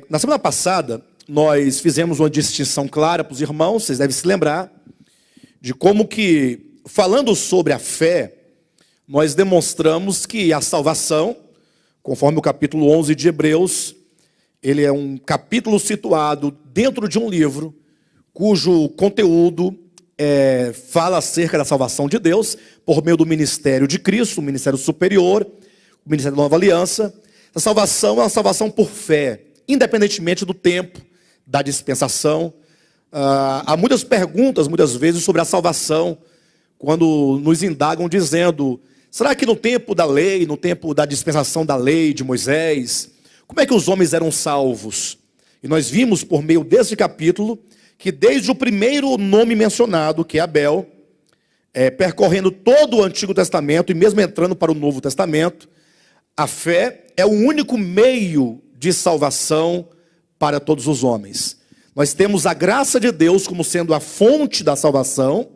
Na semana passada, nós fizemos uma distinção clara para os irmãos, vocês devem se lembrar, de como que, falando sobre a fé, nós demonstramos que a salvação, conforme o capítulo 11 de Hebreus, ele é um capítulo situado dentro de um livro, cujo conteúdo fala acerca da salvação de Deus, por meio do ministério de Cristo, o ministério superior, o ministério da nova aliança. A salvação é uma salvação por fé, independentemente do tempo, da dispensação. Há muitas perguntas, muitas vezes, sobre a salvação, quando nos indagam dizendo, será que no tempo da lei, no tempo da dispensação da lei de Moisés, como é que os homens eram salvos? E nós vimos por meio desse capítulo, que desde o primeiro nome mencionado, que é Abel, percorrendo todo o Antigo Testamento e mesmo entrando para o Novo Testamento, a fé é o único meio de salvação para todos os homens. Nós temos a graça de Deus como sendo a fonte da salvação,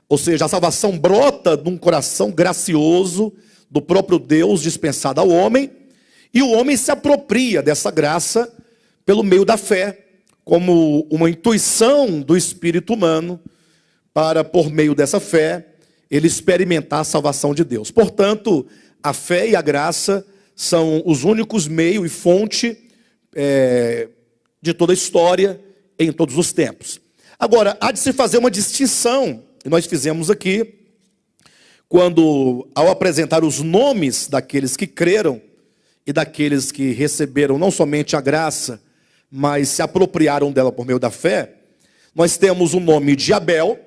ou seja, a salvação brota de um coração gracioso do próprio Deus dispensado ao homem, e o homem se apropria dessa graça pelo meio da fé, como uma intuição do espírito humano, para, por meio dessa fé, ele experimentar a salvação de Deus. Portanto, a fé e a graça são os únicos meios e fonte de toda a história, em todos os tempos. Agora, há de se fazer uma distinção, e nós fizemos aqui, quando, ao apresentar os nomes daqueles que creram, e daqueles que receberam não somente a graça, mas se apropriaram dela por meio da fé, nós temos o nome de Abel,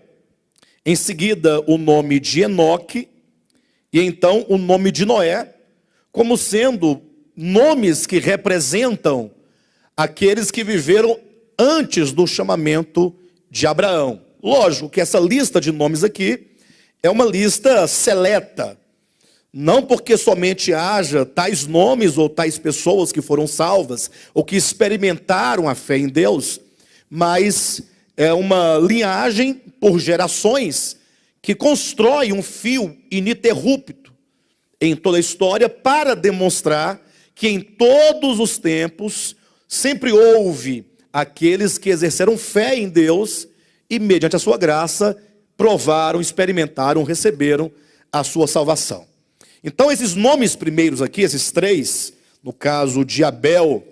em seguida o nome de Enoque, e então o nome de Noé, como sendo nomes que representam aqueles que viveram antes do chamamento de Abraão. Lógico que essa lista de nomes aqui é uma lista seleta, não porque somente haja tais nomes ou tais pessoas que foram salvas, ou que experimentaram a fé em Deus, mas é uma linhagem por gerações que constrói um fio ininterrupto em toda a história para demonstrar que em todos os tempos sempre houve aqueles que exerceram fé em Deus e mediante a sua graça provaram, experimentaram, receberam a sua salvação. Então esses nomes primeiros aqui, esses três, no caso de Abel,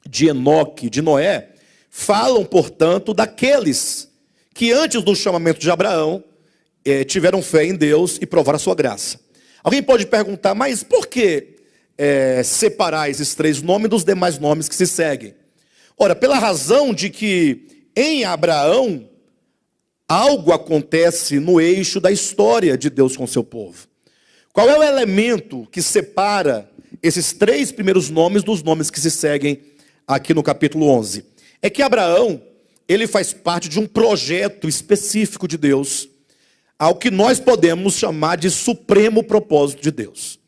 de Enoque, de Noé, falam, portanto, daqueles que antes do chamamento de Abraão tiveram fé em Deus e provaram a sua graça. Alguém pode perguntar, mas por que separar esses três nomes dos demais nomes que se seguem? Ora, pela razão de que em Abraão algo acontece no eixo da história de Deus com seu povo. Qual é o elemento que separa esses três primeiros nomes dos nomes que se seguem aqui no capítulo 11? É que Abraão, ele faz parte de um projeto específico de Deus, ao que nós podemos chamar de supremo propósito de Deus.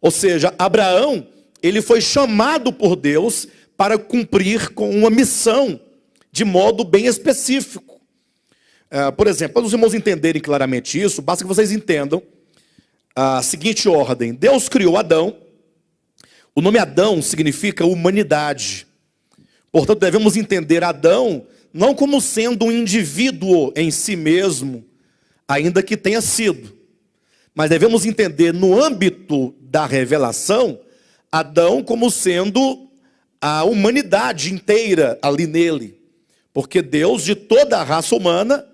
Ou seja, Abraão, ele foi chamado por Deus para cumprir com uma missão de modo bem específico. Por exemplo, para os irmãos entenderem claramente isso, basta que vocês entendam a seguinte ordem. Deus criou Adão. O nome Adão significa humanidade. Portanto, devemos entender Adão não como sendo um indivíduo em si mesmo, ainda que tenha sido. Mas devemos entender no âmbito da revelação, Adão como sendo a humanidade inteira ali nele. Porque Deus, de toda a raça humana,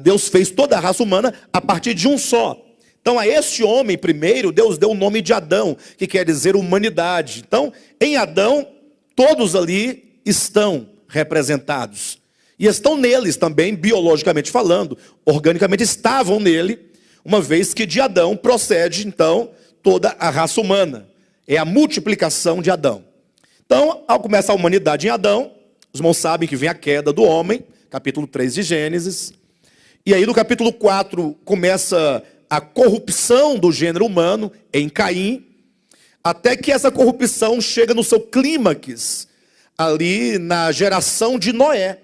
Deus fez toda a raça humana a partir de um só. Então a este homem primeiro, Deus deu o nome de Adão, que quer dizer humanidade. Então, em Adão, todos ali estão representados. E estão neles também, biologicamente falando, organicamente estavam nele, uma vez que de Adão procede, então, toda a raça humana. É a multiplicação de Adão. Então, ao começar a humanidade em Adão, os irmãos sabem que vem a queda do homem, capítulo 3 de Gênesis. E aí no capítulo 4 começa a corrupção do gênero humano em Caim, até que essa corrupção chega no seu clímax, ali na geração de Noé.